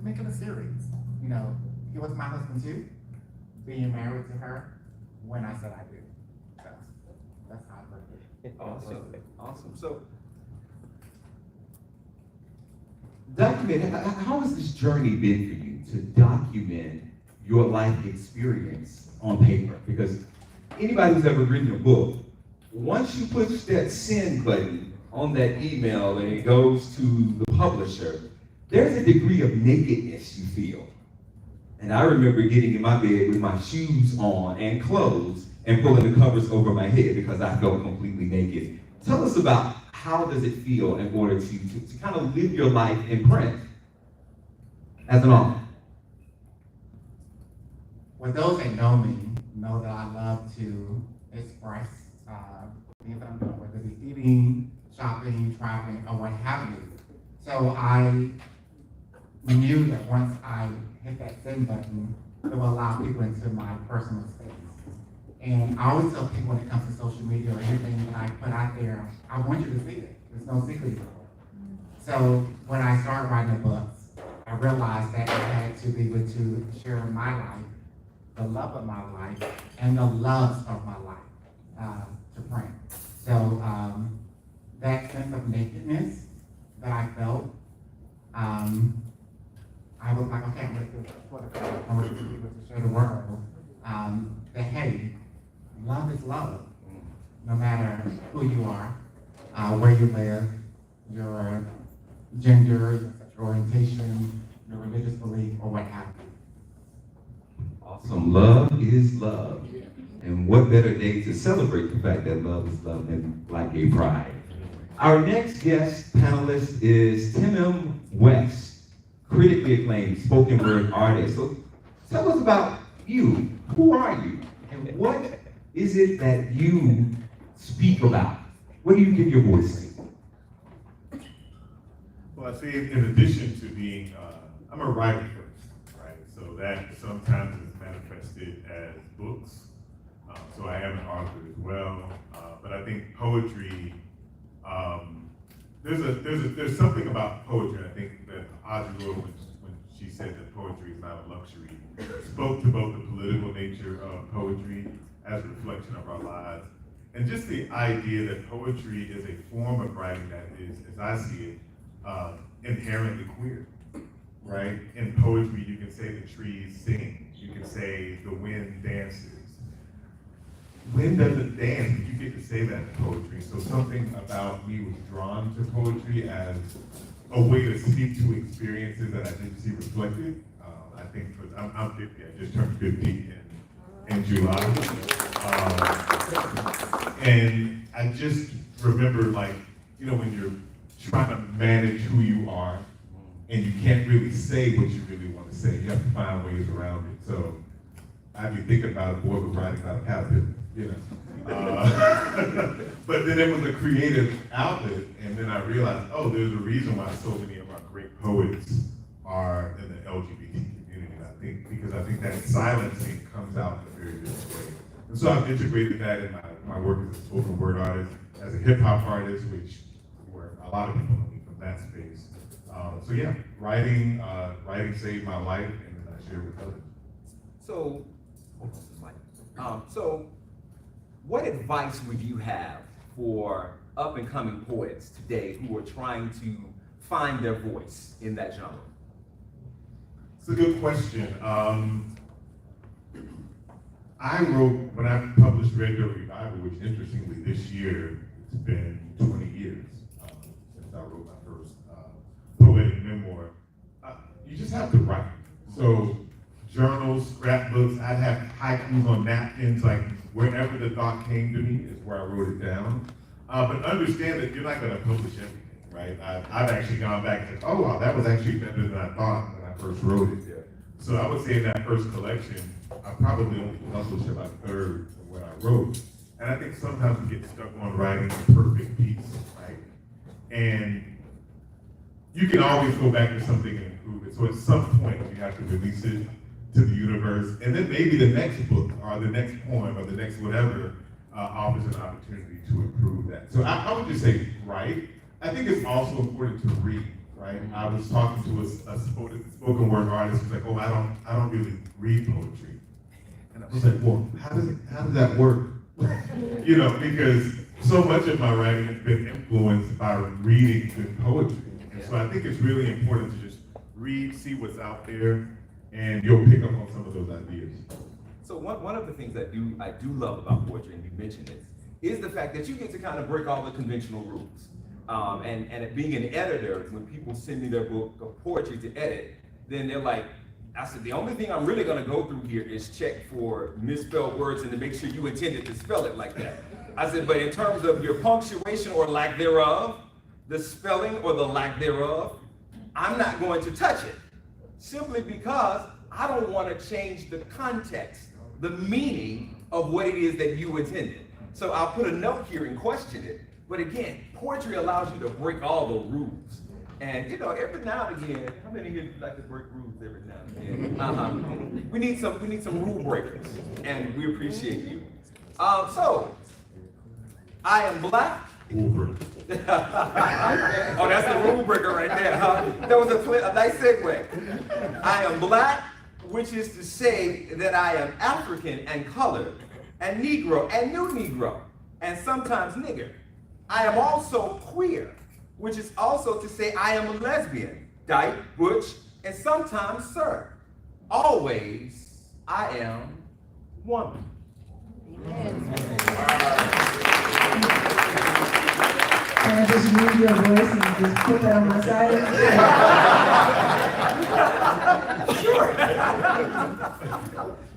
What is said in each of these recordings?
make it a series. You know, he was my husband too, being married to her when I said I do. So that's how I look at it. Awesome, awesome. So, Document, how has this journey been for you to document your life experience on paper? Because anybody who's ever written a book, once you push that send button on that email and it goes to the publisher, there's a degree of nakedness you feel. And I remember getting in my bed with my shoes on and clothes and pulling the covers over my head because I felt completely naked. Tell us about how does it feel in order to kind of live your life in print as an author? Well, those that know me know that I love to express things that I'm doing, whether it's eating, shopping, traveling, or what have you. So I knew that once I hit that send button, it will allow people into my personal space. And I always tell people when it comes to social media or anything that I put out there, I want you to see it. There's no secret to it. So when I started writing the books, I realized that I had to be able to share my life, the love of my life, and the loves of my life to print. So that sense of nakedness that I felt, I was like, okay, I'm ready to be able to show the world that, hey, love is love, no matter who you are, where you live, your gender, your sexual orientation, your religious belief, or what have you. Awesome. Love is love. And what better day to celebrate the fact that love is love than Black Gay Pride. Our next guest panelist is Tim M. West, critically acclaimed spoken word artist. So tell us about you. Who are you? And what is it that you speak about? What do you give your voice to? Well, I say in addition to being, I'm a writer first, right? So that sometimes is manifested as books. So I am an author as well. But I think poetry, there's something about poetry. I think that Audre Lorde, when she said that poetry is not a luxury, spoke to both the political nature of poetry as a reflection of our lives, and just the idea that poetry is a form of writing that is, as I see it, inherently queer, right? In poetry, you can say the trees sing, you can say the wind dances. Wind doesn't dance, but you get to say that in poetry. So something about me was drawn to poetry as a way to speak to experiences that I didn't see reflected. I think I'm 50, I just turned 50 in July. And I just remember, like, you know, when you're trying to manage who you are and you can't really say what you really want to say, you have to find ways around it. So I'd be thinking about a boy who's writing about a caterpillar, you know. But then it was a creative outlet, and then I realized, oh, there's a reason why so many of our great poets are in the LGBT community. Because I think that silencing comes out in a very different way. And so I've integrated that in my work as a spoken word artist, as a hip hop artist, where a lot of people know me from that space. So yeah, writing saved my life, and then I share with others. so, so what advice would you have for up and coming poets today who are trying to find their voice in that genre? It's a good question. I wrote, when I published Red Dirt Revival, which interestingly this year, it's been 20 years since I wrote my first poetic memoir. You just have to write. So journals, scrapbooks, I'd have haikus on napkins, like wherever the thought came to me is where I wrote it down. But understand that you're not gonna publish everything, right? I've actually gone back and said, oh wow, that was actually better than I thought when I first wrote it. So I would say in that first collection, I probably only published about a third of what I wrote. And I think sometimes we get stuck on writing the perfect piece, right? And you can always go back to something and improve it. So at some point, you have to release it to the universe. And then maybe the next book or the next poem or the next whatever offers an opportunity to improve that. So I would just say write. I think it's also important to read. right? I was talking to a spoken word artist who's like, oh, I don't really read poetry. And I was like, well, how does that work? You know, because so much of my writing has been influenced by reading good poetry. And so I think it's really important to just read, see what's out there, and you'll pick up on some of those ideas. So one of the things that I do love about poetry, and you mentioned it, is the fact that you get to kind of break all the conventional rules. And being an editor, when people send me their book of poetry to edit, then they're like, I said, the only thing I'm really gonna go through here is check for misspelled words and to make sure you intended to spell it like that. I said, but in terms of your punctuation or lack thereof, the spelling or the lack thereof, I'm not going to touch it. Simply because I don't want to change the context, the meaning of what it is that you intended. So I'll put a note here and question it. But again, poetry allows you to break all the rules. And you know, every now and again, how many of you like to break rules every now and again? We need some rule breakers, and we appreciate you. So I am black. Over. Oh, that's the rule breaker right there, huh? That was a nice segue. I am black, which is to say that I am African and colored, and Negro and new Negro, and sometimes nigger. I am also queer, which is also to say I am a lesbian, dyke, butch, and sometimes sir. Always, I am woman. Can I just use your voice and just put that on my side? Sure.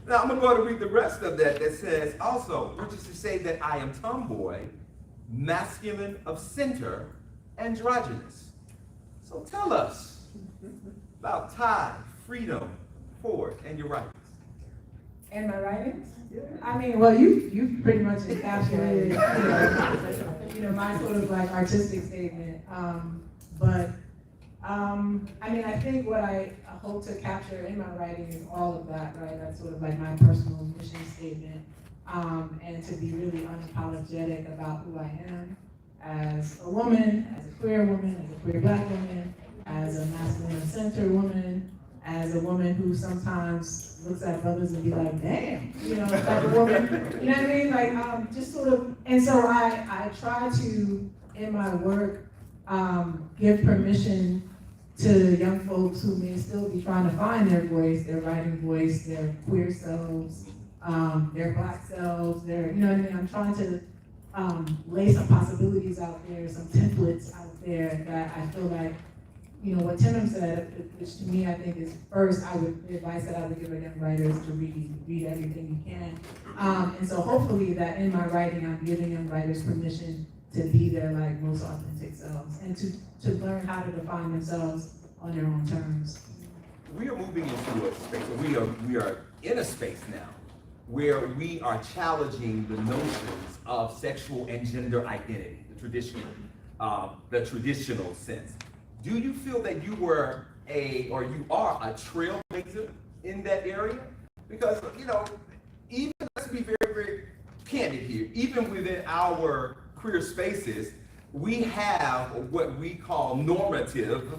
Now I'm gonna go ahead and read the rest of that says also, which is to say that I am tomboy, masculine of center, androgynous. So tell us about Ty, Freedom, Ford, and your writings. And my writings? I mean, well, you pretty much encapsulated, my sort of like artistic statement. I mean, I think what I hope to capture in my writing is all of that, right? That's sort of like my personal mission statement, and to be really unapologetic about who I am as a woman, as a queer woman, as a queer black woman, as a masculine center woman, as a woman who sometimes looks at brothers and be like, damn, type of woman, you know what I mean? Like, just sort of, and so I try to, in my work, give permission to young folks who may still be trying to find their voice, their writing voice, their queer selves, their black selves, their, you know what I mean? I'm trying to lay some possibilities out there, some templates out there that I feel like, what Tim said, which to me I think is first, the advice that I would give young writers to read everything you can. And so hopefully that in my writing, I'm giving young writers permission to be their like most authentic selves and to learn how to define themselves on their own terms. We are moving into a space, or we are in a space now where we are challenging the notions of sexual and gender identity, the traditional sense. Do you feel that you are a trailblazer in that area? Because, even, let's be very, very candid here, even within our queer spaces, we have what we call normative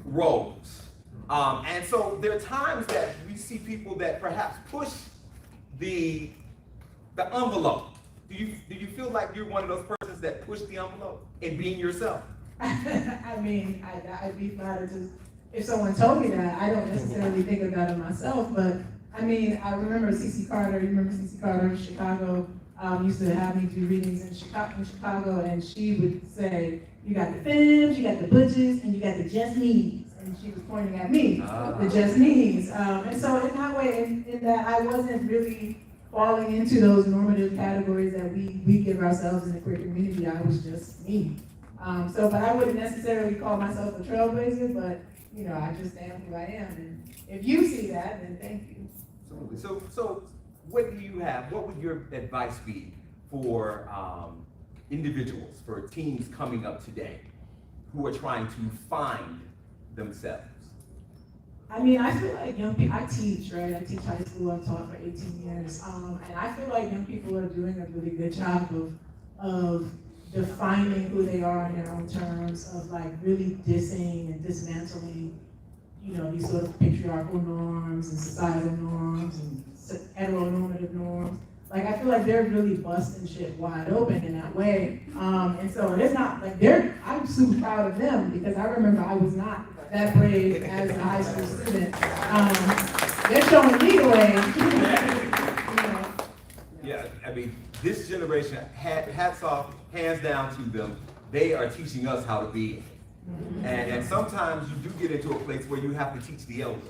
roles. And so there are times that we see people that perhaps push the envelope. Do you feel like you're one of those persons that push the envelope in being yourself? I mean, I'd be flattered if someone told me that. I don't necessarily think of that of myself, but I mean, I remember CC Carter. You remember CC Carter in Chicago? Used to have me do readings in Chicago, and she would say, you got the femmes, you got the butches, and you got the just me's. And she was pointing at me, the just me's. And so in that way, in that I wasn't really falling into those normative categories that we give ourselves in the queer community. I was just me. But I wouldn't necessarily call myself a trailblazer, but I just am who I am. And if you see that, then thank you. Absolutely. So what do you have? What would your advice be for individuals, for teens coming up today who are trying to find themselves? I mean, I feel like young people, I teach, right? I teach high school, I've taught for 18 years. And I feel like young people are doing a really good job of defining who they are in their own terms, of like really dissing and dismantling, you know, these sort of patriarchal norms and societal norms and heteronormative norms. Like, I feel like they're really busting shit wide open in that way. And so it's not like I'm super proud of them, because I remember I was not that brave as a high school student. They're showing me the way. You know. Yeah, I mean, this generation, hats off, hands down to them. They are teaching us how to be. And sometimes you do get into a place where you have to teach the elders.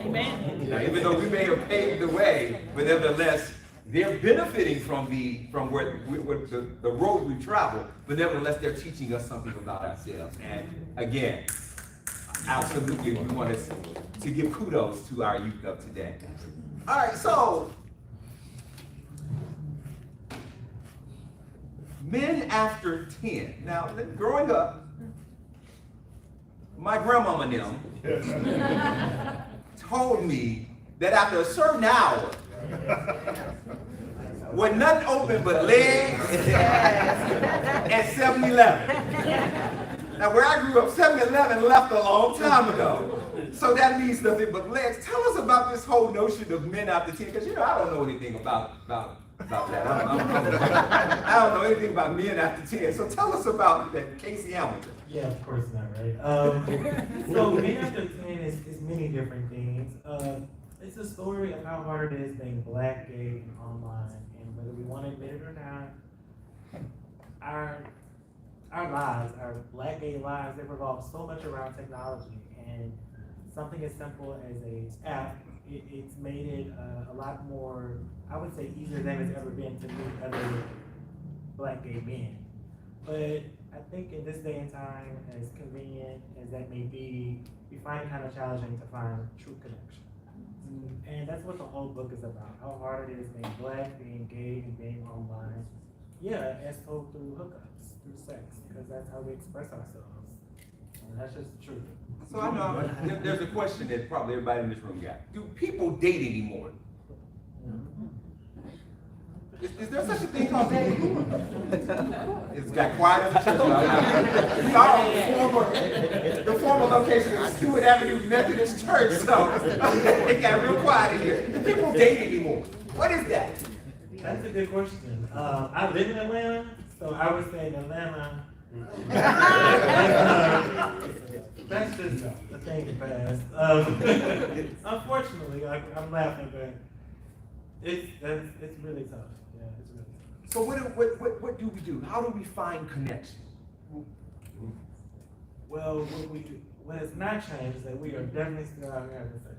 Amen. Now, even though we may have paved the way, but nevertheless, they're benefiting from the road we travel, but nevertheless, they're teaching us something about ourselves. And again, absolutely, we want to give kudos to our youth of today. All right, so men after 10. Now, growing up, my grandmama and them told me that after a certain hour, when nothing open but legs and 7-Eleven. Now, where I grew up, 7-Eleven left a long time ago. So that means nothing but legs. Tell us about this whole notion of men after 10, because, you know, I don't know anything about that. I don't know anything about men after 10. So tell us about that, Casey Hamilton. Yeah, of course not, right? So men after 10 is many different things. It's a story of how hard it is being Black, gay, and online, and whether we want to admit it or not, our lives, our Black, gay lives, they revolve so much around technology, and something as simple as a app, it's made it a lot more, I would say, easier than it's ever been to meet other Black, gay men. But I think in this day and time, as convenient as that may be, we find it kind of challenging to find true connection. And that's what the whole book is about, how hard it is being Black, being gay, and being online. Yeah, as told through hookups, through sex, because that's how we express ourselves. And that's just the truth. So I know there's a question that probably everybody in this room got. Do people date anymore? Is there such a thing called dating? It's got quiet in the church now. The former location is Stewart Avenue Methodist Church, so it got real quiet in here. Do people date anymore? What is that? That's a good question. I live in Atlanta, so I would say in Atlanta, that's just a thing to pass. Unfortunately, I'm laughing, but it's really tough. Yeah, it's really tough. So what do we do? How do we find connection? Well, what has not changed is that we are definitely still out here having sex.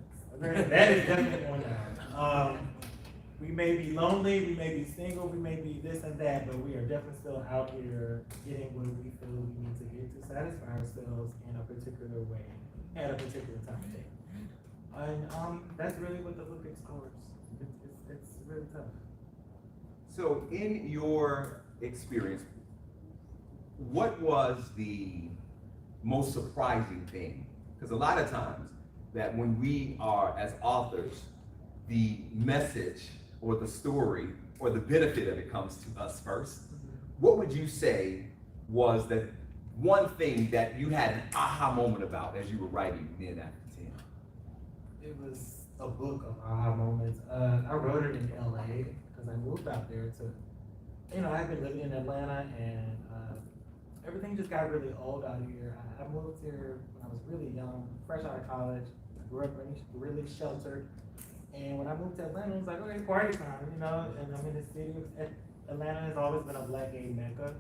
That is definitely going down. We may be lonely, we may be single, we may be this and that, but we are definitely still out here getting what we feel we need to get to satisfy ourselves in a particular way at a particular time of day. And that's really what the book explores. It's really tough. So in your experience, what was the most surprising thing? Because a lot of times that when we are, as authors, the message or the story or the benefit of it comes to us first. What would you say was the one thing that you had an aha moment about as you were writing Men After 10? It was a book of aha moments. I wrote it in LA because I moved out there to, I've been living in Atlanta, and everything just got really old out here. I moved here when I was really young, fresh out of college. I grew up really sheltered. And when I moved to Atlanta, it was like, okay, party time, and I'm in the city. Atlanta has always been a Black gay mecca,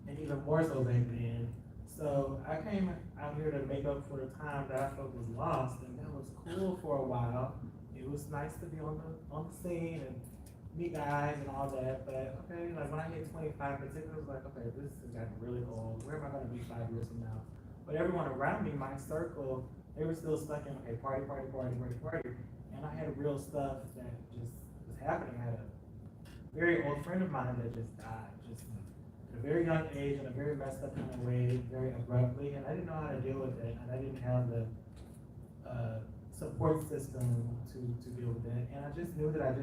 and even more so back then. So I came out here to make up for the time that I felt was lost, and that was cool for a while. It was nice to be on the scene and meet guys and all that, but okay, like when I hit 25 particularly, it was like, okay, this has gotten really old. Where am I gonna be 5 years from now? But everyone around me, my circle, they were still stuck in, okay, party. And I had real stuff that just was happening. I had a very old friend of mine that just died, just at a very young age, in a very messed up kind of way, very abruptly, and I didn't know how to deal with it, and I didn't have the support system to deal with it, and I just knew that I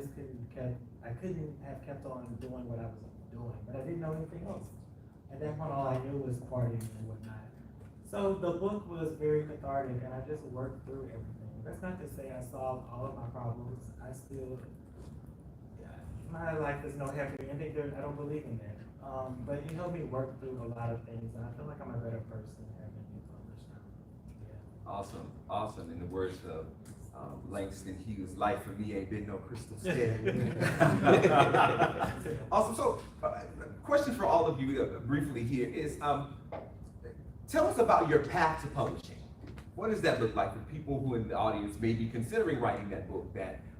couldn't have kept on doing what I was doing, but I didn't know anything else. At that point, all I knew was partying and whatnot. So the book was very cathartic, and I just worked through everything. That's not to say I solved all of my problems. I still, my life is no happy ending. I don't believe in that. But it helped me work through a lot of things, and I feel like I'm a better person having been published now. Yeah. Awesome, awesome. In the words of Langston Hughes, life for me ain't been no crystal stair. Awesome. So, question for all of you briefly here is, tell us about your path to publishing. What does that look like for people who in the audience may be considering writing that book,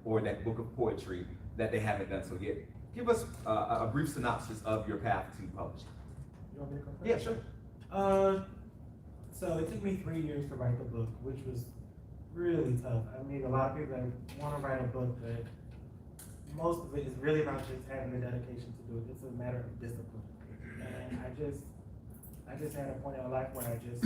or that book of poetry that they haven't done so yet? Give us a brief synopsis of your path to publishing. You want me to go first? Yeah, sure. So it took me 3 years to write the book, which was really tough. I mean, a lot of people that want to write a book, but most of it is really about just having the dedication to do it. It's a matter of discipline. And I just had a point in my life where I just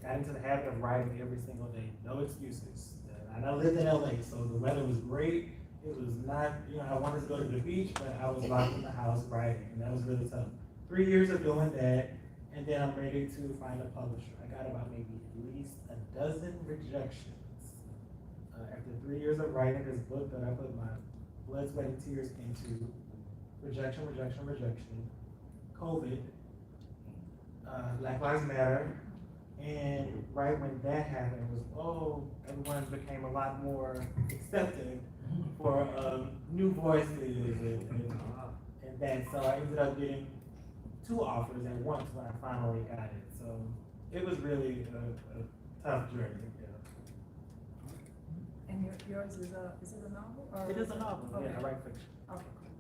got into the habit of writing every single day. No excuses. And I lived in LA, so the weather was great. It was not, I wanted to go to the beach, but I was locked in the house writing, and that was really tough. 3 years of doing that, and then I'm ready to find a publisher. I got about maybe at least a dozen rejections. After 3 years of writing this book that I put my blood, sweat, and tears into, rejection, COVID, Black Lives Matter, and right when that happened, it was, everyone became a lot more accepting for new voices and that. So I ended up getting 2 offers at once when I finally got it. So it was really a tough journey. And yours is it a novel? Or It is a novel. Okay. Yeah, I write fiction. Okay, cool.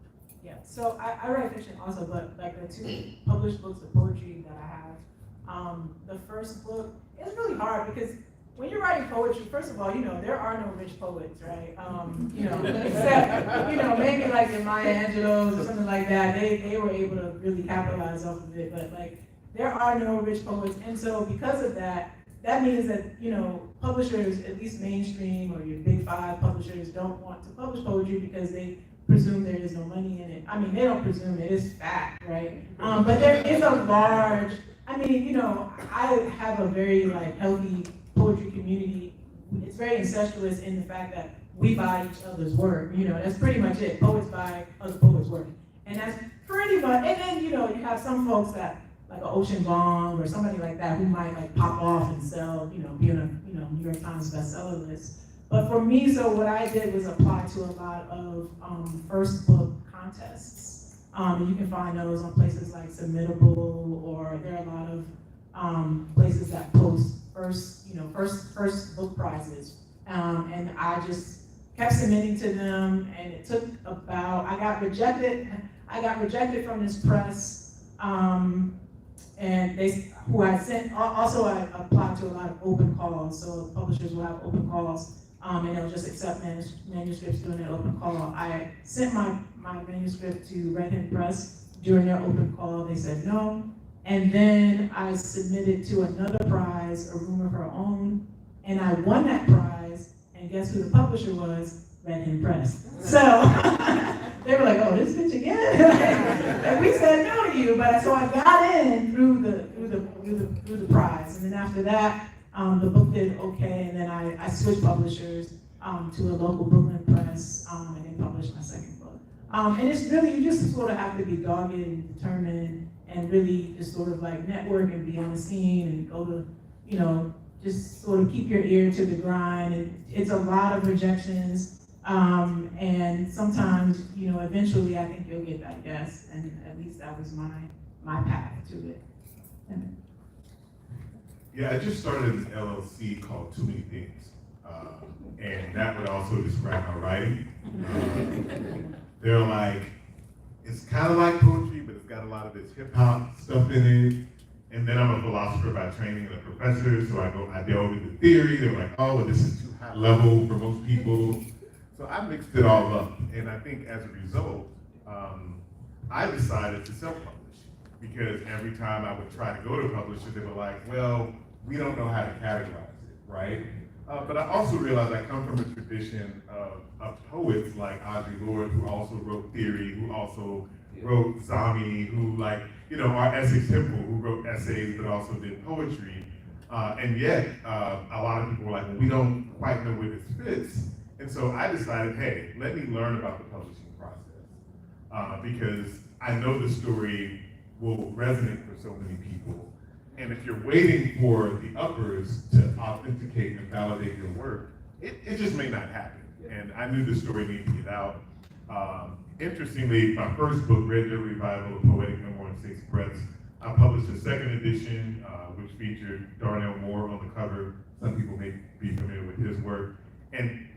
Yeah, so I write fiction also, but like the 2 published books of poetry that I have, the first book, it's really hard because when you're writing poetry, first of all, there are no rich poets, right? Except, maybe like the Maya Angelos or something like that, they were able to really capitalize off of it, but like, there are no rich poets, and so because of that, that means that, publishers, at least mainstream or your big 5 publishers, don't want to publish poetry because they presume there is no money in it. I mean, they don't presume, it is fact, right? But there is a large, I have a very healthy poetry community. It's very incestuous in the fact that we buy each other's work. That's pretty much it. Poets buy other poets' work. And that's pretty much, and then, you have some folks that, like an Ocean Vuong or somebody like that who might pop off and sell, be on a New York Times bestseller list. But for me, so what I did was apply to a lot of first book contests. And you can find those on places like Submittable, or there are a lot of places that post first book prizes. And I just kept submitting to them, and it took I got rejected from this press. And I applied to a lot of open calls, so publishers will have open calls, and they'll just accept manuscripts during their open call. I sent my manuscript to Red Hen Press during their open call. They said no, and then I submitted to another prize, A Room of Her Own, and I won that prize, and guess who the publisher was? Red Hen Press. So they were like, "Oh, this bitch again?" And we said no to you, but so I got in through the prize, and then after that, the book did okay, and then I switched publishers to a local Brooklyn press, and then published my second book. And it's really, you just sort of have to be dogged and determined, and really just sort of network and be on the scene and go to, just sort of keep your ear to the grind. And it's a lot of rejections. And sometimes, eventually I think you'll get that yes, and at least that was my path to it. Yeah, I just started an LLC called Too Many Things, and that would also describe my writing. They're it's kind of like poetry, but it's got a lot of this hip hop stuff in it. And then I'm a philosopher by training and a professor, so I delve into theory. They're like, oh, well, this is too high level for most people. So I mixed it all up, and I think as a result, I decided to self-publish, because every time I would try to go to publishers, they were like, well, we don't know how to categorize it, right? But I also realized I come from a tradition of poets like Audre Lorde, who also wrote theory, who also wrote Zami, who our Essex Temple, who wrote essays but also did poetry. And yet, a lot of people were like, well, we don't quite know where this fits. And so I decided, hey, let me learn about the publishing process. Because I know the story will resonate for so many people. And if you're waiting for the uppers to authenticate and validate your work, it just may not happen. And I knew the story needed to get out. Interestingly, my first book, Red Dirt Revival, A Poetic Memoir in 6 Breaths, I published a second edition, which featured Darnell Moore on the cover. Some people may be familiar with his work. And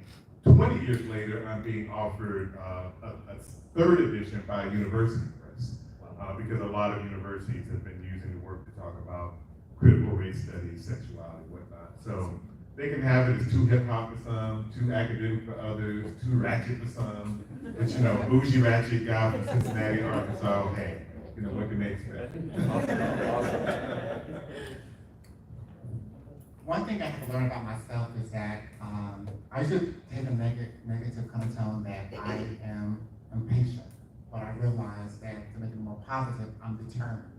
20 years later, I'm being offered a third edition by a university press, because a lot of universities have been using the work to talk about critical race studies, sexuality, whatnot. So they can have it as too hip hop for some, too academic for others, too ratchet for some. But bougie ratchet guy from Cincinnati, Arkansas, hey, what can they expect? One thing I had to learn about myself is that I used to take a negative connotation that I am impatient, but I realized that to make it more positive, I'm determined.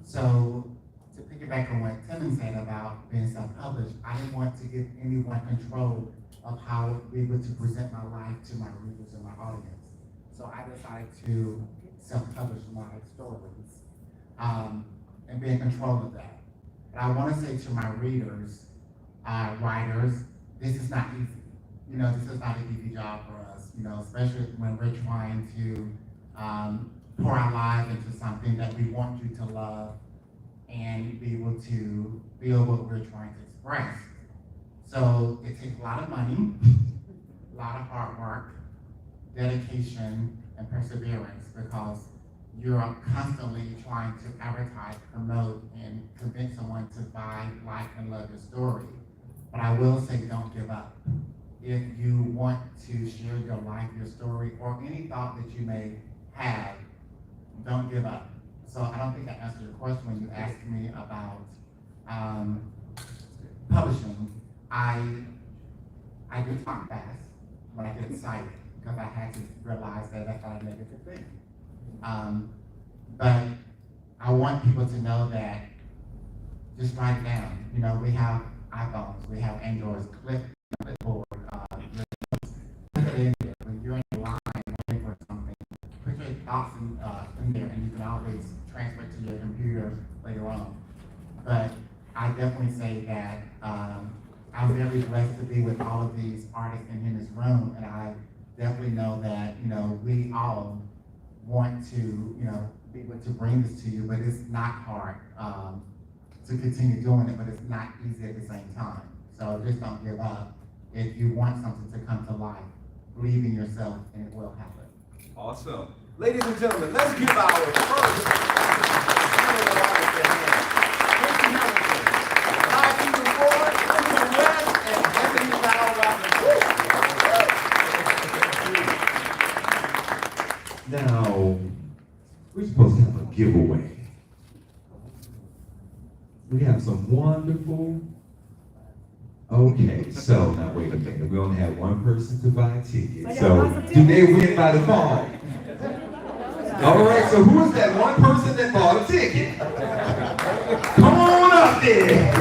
So to piggyback on what Tim said about being self-published, I didn't want to give anyone control of how I would be able to present my life to my readers and my audience. So I decided to self-publish my stories and be in control of that. But I want to say to my readers, writers, this is not easy. This is not an easy job for us, especially when we're trying to pour our lives into something that we want you to love and be able to feel what we're trying to express. So it takes a lot of money, a lot of hard work, dedication, and perseverance, because you're constantly trying to advertise, promote, and convince someone to buy, like, and love your story. But I will say, don't give up. If you want to share your life, your story, or any thought that you may have, don't give up. So I don't think I answered your question when you asked me about publishing. I do talk fast when I get excited, because I had to realize that that's not a negative thing. But I want people to know that just write it down. We have iPhones, we have Androids, clipboard, put it in there. When you're in the line waiting for something, put your thoughts in there, and you can always transfer it to your computer later on. But I definitely say that I'm very blessed to be with all of these artists in this room, and I definitely know that we all want to be able to bring this to you, but it's not hard to continue doing it, but it's not easy at the same time. So just don't give up. If you want something to come to life, believe in yourself, and it will happen. Awesome. Ladies and gentlemen, let's give our first Now, we're supposed to have a giveaway. We have some wonderful. Okay, so now wait a minute. We only have one person to buy a ticket. So do they win by default? All right, so who is that one person that bought a ticket? Come on up there.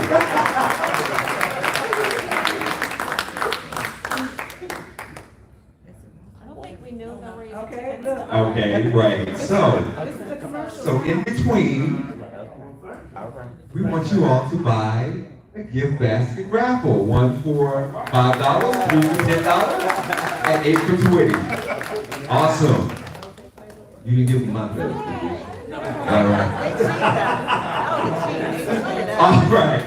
Okay, right. So in between, we want you all to buy a gift basket raffle. One for $5, three for $10, and 8 for $20. Awesome. You can give me my bill. All right. All right.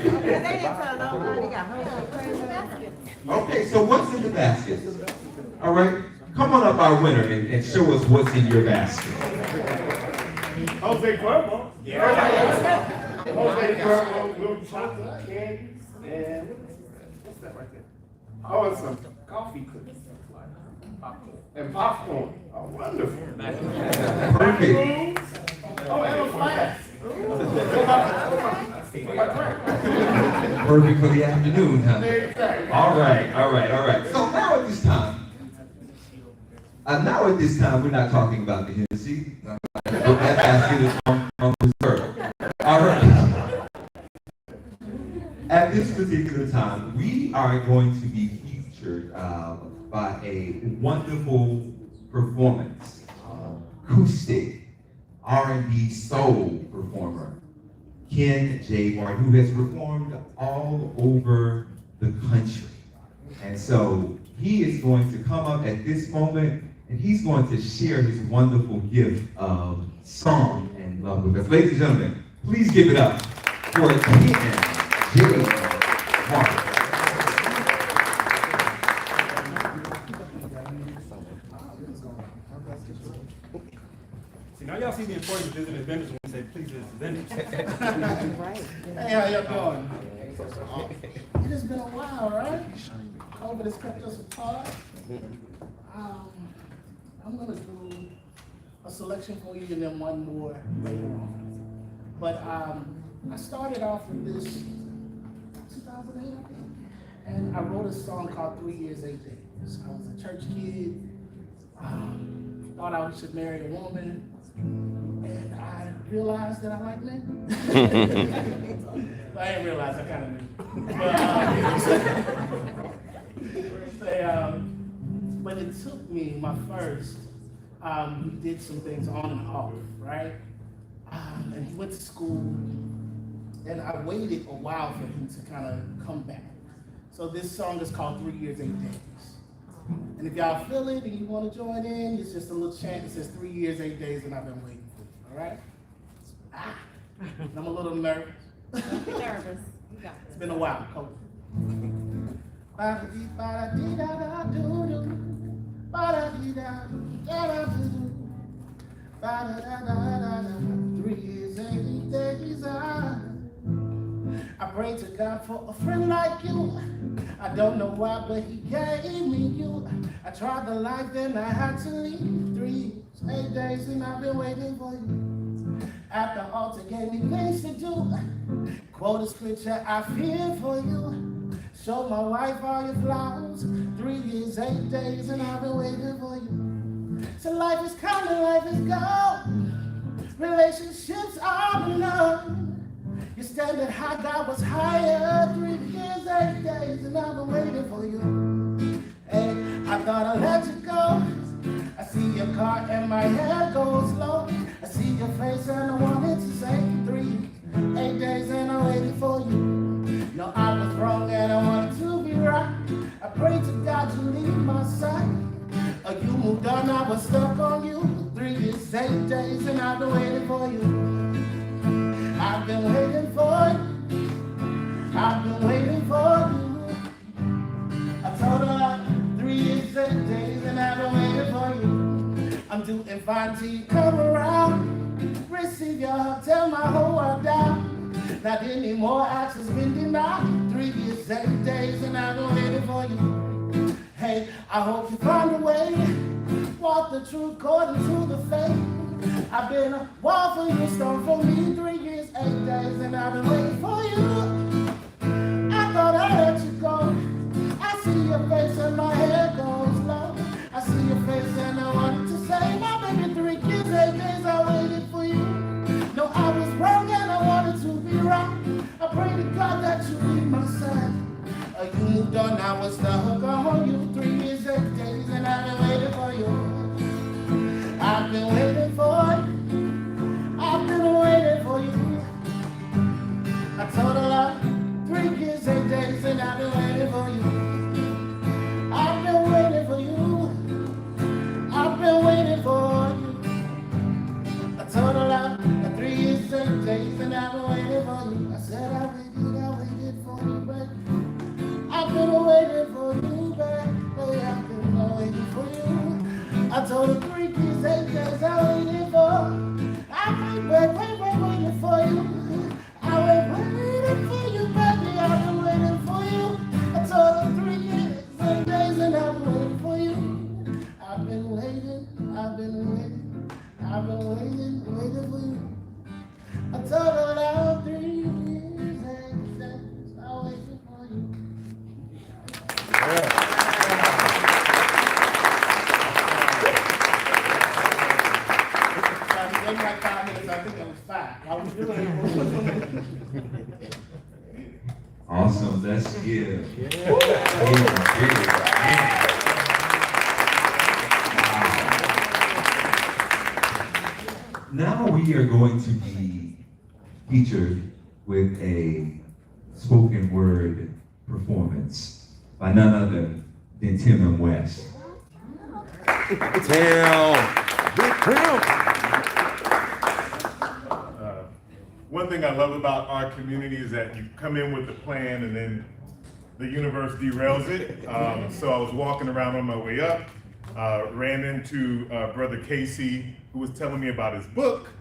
Okay, so what's in the basket? All right. Come on up, our winner, and show us what's in your basket. Jose Cuervo. Yeah. Jose Cuervo, little chocolate candies, and what's that right there? Oh, it's some coffee cookies. And popcorn. Oh, wonderful. Perfect. Oh, and a flask. Perfect for the afternoon, huh? All right. So now at this time, Now at this time, we're not talking about the Hennessy. That basket is on reserve. All right. At this particular time, we are going to be featured by a wonderful performance, acoustic R&B soul performer, Ken J. Martin, who has performed all over the country. And so he is going to come up at this moment, and he's going to share his wonderful gift of song and love with us. Ladies and gentlemen, please give it up for Ken J. Martin. See, now y'all see the importance of visiting vendors when we say, please visit vendors. Right. Hey, how y'all doing? It has been a while, right? COVID has kept us apart. I'm gonna do a selection for you and then one more later on. But I started off with this 2008, I think, and I wrote a song called 3 Years, 8 Days. I was a church kid, thought I should marry a woman, and I realized that I like men. I didn't realize I kind of knew. But it took me, my first, we did some things on and off, right? And he went to school, and I waited a while for him to kind of come back. So this song is called 3 Years, 8 Days. And if y'all feel it and you want to join in, it's just a little chant that says 3 years, 8 days, and I've been waiting for you, all right? And I'm a little nervous. Don't be nervous. You got It's this. been a while, coach. 3 years, 8 days, I pray to God for a friend like you. I don't know why, but he gave me you. I tried the life, then I had to leave. 3 years, 8 days, and I've been waiting for you. At the altar, gave me things to do. Quote a scripture, I fear for you. Show my wife all your flowers. 3 years, 8 days, and I've been waiting for you. So life is coming, life is gone. Relationships are none. You standing high, God was higher. 3 years, 8 days, and I've been waiting for you. Hey, I thought I'd let you go. I see your car and my head goes low. I see your face and I wanted to say 3, 8 days, and I'm waiting for you. No, I was wrong and I wanted to be right. I pray to God to leave my side. You moved on, I was stuck on you. 3 years, 8 days, and I've been waiting for you. I've been waiting for you. I've been waiting for you. I told her 3 years, 8 days, and I've been waiting for you. I'm doing fine till you come around. Receive your hug, tell my whole world down. Not anymore, access been denied. 3 years, 8 days, and I've been waiting for you. Hey, I hope you find a way. Walk the truth according to the faith. I've been a wall for you, stone for me. 3 years, 8 days, and I've been waiting for you. I thought I'd let you go. I see your face and my head goes low. I see your face and I wanted to say, my baby, 3 years, 8 days, I waited for you. No, I was wrong and I wanted to be right. I pray to God that you leave my side. You moved on, I was stuck on you. 3 years, 8 days, and I've been waiting for you. I've been waiting for you. I've been waiting for you. I told her 3 years, 8 days, and I've been waiting for you. I've been waiting for you. I've been waiting for you. I told her 3 years, 8 days, and I've been waiting for you. I said I waited for you, baby. I've been waiting for you, baby. I've been waiting for you. I told her 3 years, 8 days, I waited for. I've been waiting for you. I've been waiting for you, baby. I've been waiting for you. I told her 3 years, 8 days, and I've been waiting for you. I've been waiting, I've been waiting, I've been waiting for you. I told her that 3 years, 8 days, I waited for you. Now we are going to be featured with a spoken word performance by none other than Tim and West. One thing I love about our community is that you come in with a plan and then the universe derails it. So I was walking around on my way up, ran into Brother Casey, who was telling me about his book.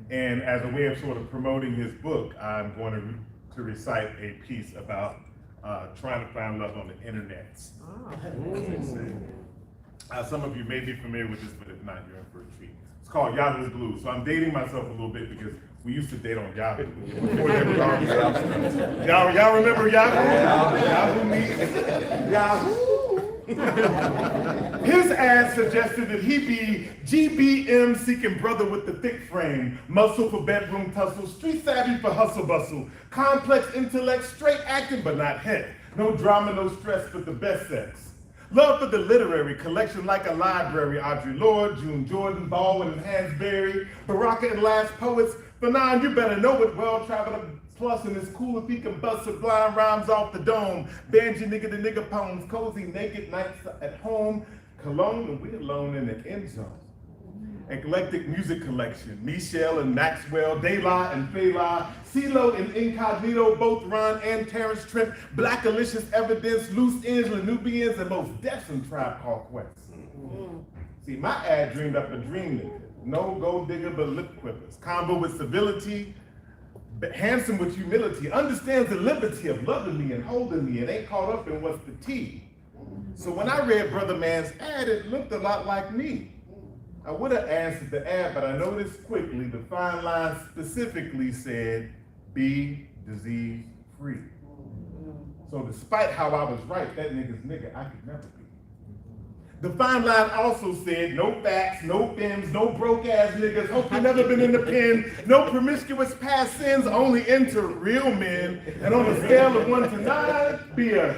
And as a way of sort of promoting his book, I'm going to recite a piece about trying to find love on the internet. Some of you may be familiar with this, but if not, you're in for a treat. It's called Yahoo's Blues. So I'm dating myself a little bit because we used to date on Yahoo. Before there was all these options. Y'all remember Yahoo? Yahoo Meak? Yahoo! His ad suggested that he be GBM seeking brother with the thick frame, muscle for bedroom tussle, street savvy for hustle bustle, complex intellect, straight acting but not het, no drama, no stress, but the best sex. Love for the literary collection like a library, Audre Lorde, June Jordan, Baldwin and Hansberry, Baraka and Last Poets. Fanon, you better know it, well-traveled plus, and it's cool if he can bust sublime rhymes off the dome. Banjo nigga the nigga poems, cozy naked nights at home, cologne and we alone in the end zone. Eclectic music collection, Michelle and Maxwell, Dayla and Fela, CeeLo and Incognito, both Ron and Terrence Trent, Black Alicious Evidence, Loose Ends, Lanubians, and most Dexon Tribe Called Quest. See, my ad dreamed up a dream nigga. No gold digger, but lip quippers. Combo with civility, but handsome with humility, understands the liberty of loving me and holding me and ain't caught up in what's the tea. So when I read Brother Man's ad, it looked a lot like me. I would have answered the ad, but I noticed quickly the fine line specifically said, be disease free. So despite how I was right, that nigga's nigga, I could never be. The fine line also said, no facts, no femmes, no broke ass niggas, hope you never been in the pen, no promiscuous past sins, only enter real men, and on a scale of 1 to 9, be a.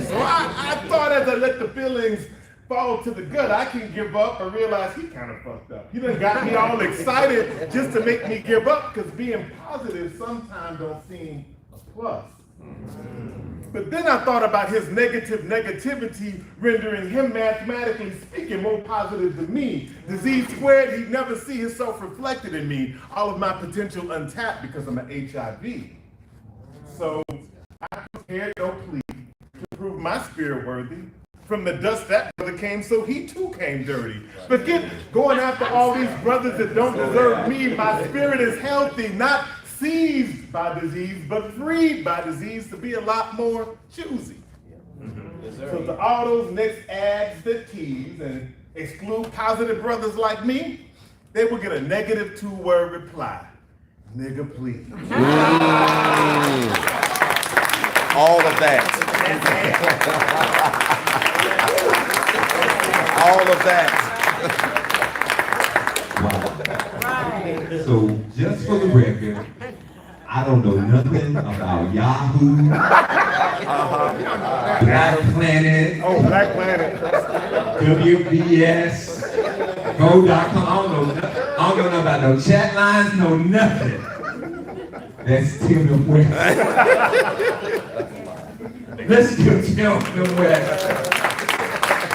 So I thought as I let the feelings fall to the gut, I can give up. I realized he kind of fucked up. He done got me all excited just to make me give up, because being positive sometimes don't seem a plus. But then I thought about his negativity rendering him mathematically speaking more positive than me. Disease squared, he'd never see himself reflected in me. All of my potential untapped because I'm an HIV. So I prepared no plea to prove my spirit worthy. From the dust that brother came, so he too came dirty. Forget going after all these brothers that don't deserve me. My spirit is healthy, not seized by disease, but freed by disease to be a lot more choosy. So to all those next ads that tease and exclude positive brothers like me, they will get a negative 2-word reply. Nigga, please. All of that. All of that. Wow. So just for the record, I don't know nothing about Yahoo, Black Planet, Black Planet, WBS, Go.com. I don't know nothing about no chat lines, no nothing. That's Tim and West. Let's give Tim and West.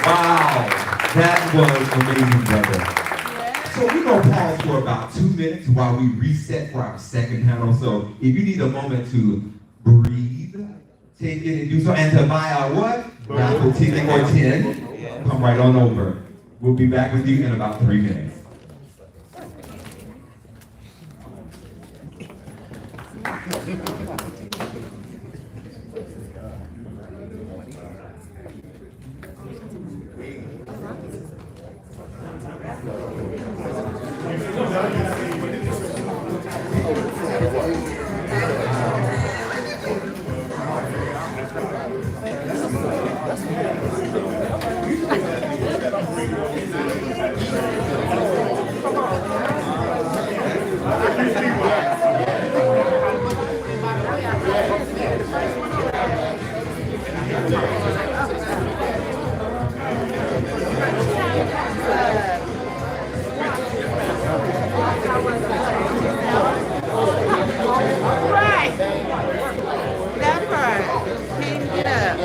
Wow, that was amazing, brother. So we're gonna pause for about 2 minutes while we reset for our second panel. So if you need a moment to breathe, take it and do so. And to buy our what? Raffle ticket or 10, come right on over. We'll be back with you in about 3 minutes. Right. That part. Can't get up.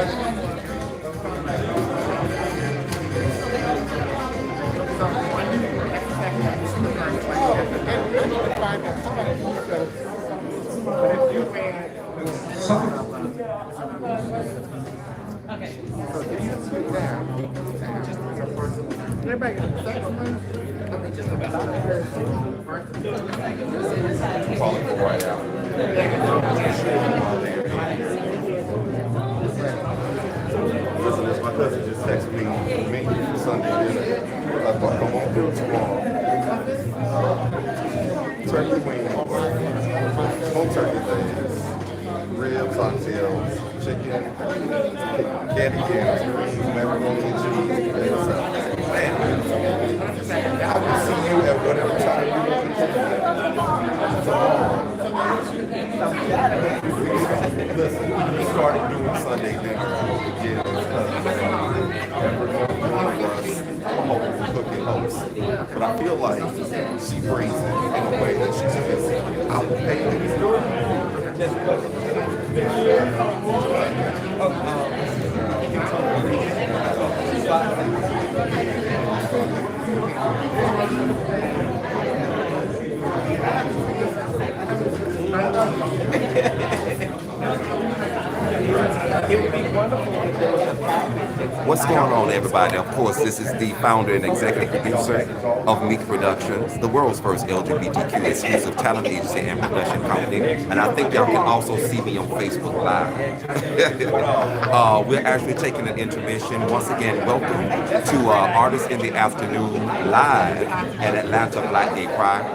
Calling for right out. Listen, this my cousin just texted me Sunday dinner. I thought, come on through tomorrow. Turkey wings, smoked turkey legs, ribs, oxtails, chicken, candy canes, greens, macaroni and cheese. Man, I will see you at whatever time you want to. Listen, we started doing Sunday dinner again because I'm cooking host. But I feel like she brings it in a way that she says, I will pay What's going on, everybody? Of course, this is the founder and executive producer of Meak Productions, the world's first LGBTQ exclusive talent agency and production company. And I think y'all can also see me on Facebook Live. We're actually taking an intermission. Once again, welcome to Artists in the Afternoon live at Atlanta Black Gay Pride.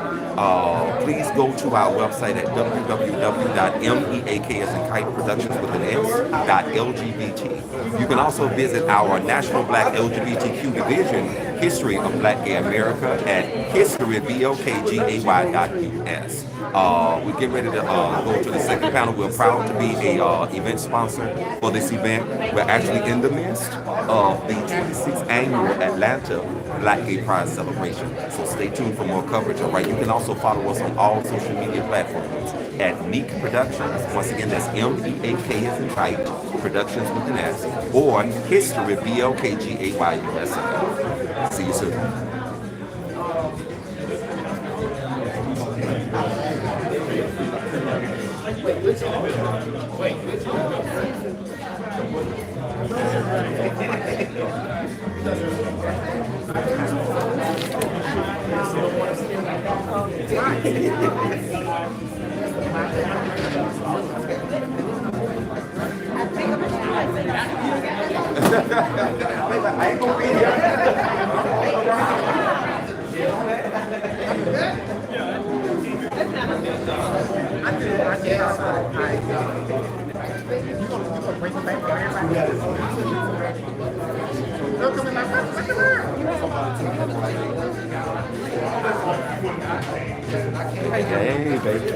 Please go to our website at www.meakproductions.lgbt. You can also visit our National Black LGBTQ Division, History of Black Gay America, at historyofblkgay.us. We're getting ready to go to the second panel. We're proud to be a event sponsor for this event. We're actually in the midst of the 26th annual Atlanta Black Gay Pride celebration. So stay tuned for more coverage. All right, you can also follow us on all social media platforms at Meak Productions. Once again, that's MEAK as in kite, Productions with an S, or History BLKGAYUSA. See you soon. I ain't gonna be here. Hey, baby.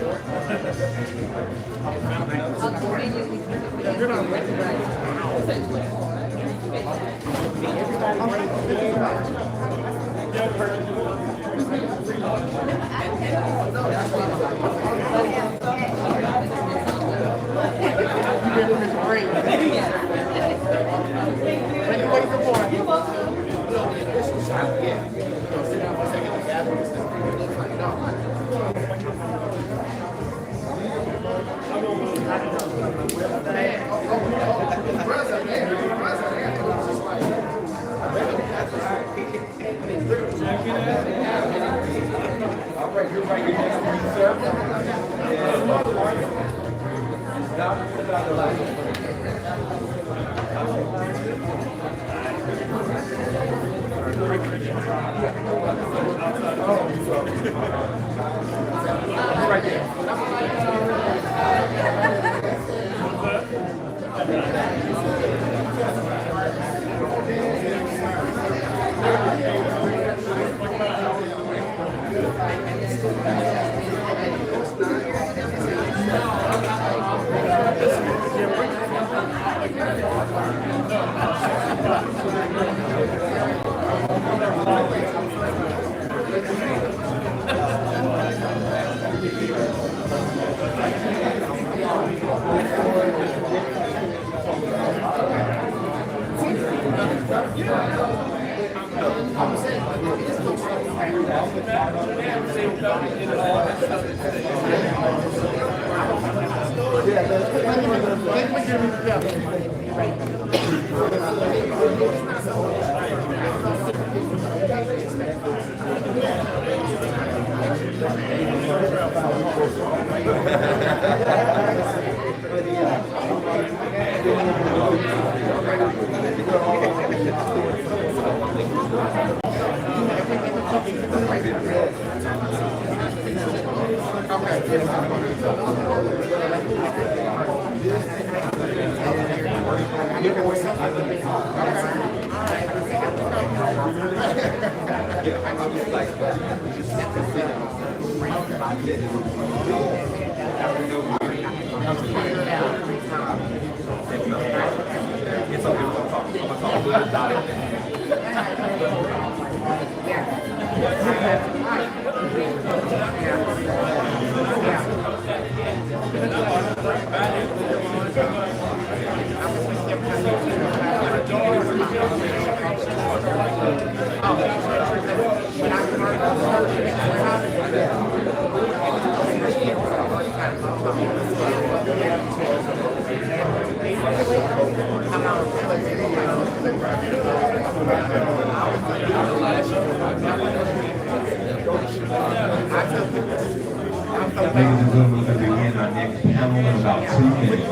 Ladies and gentlemen, we're going to begin our next panel in about 2 minutes.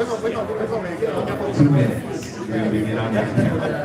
2 minutes. We're going to begin our next panel.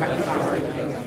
Thank you.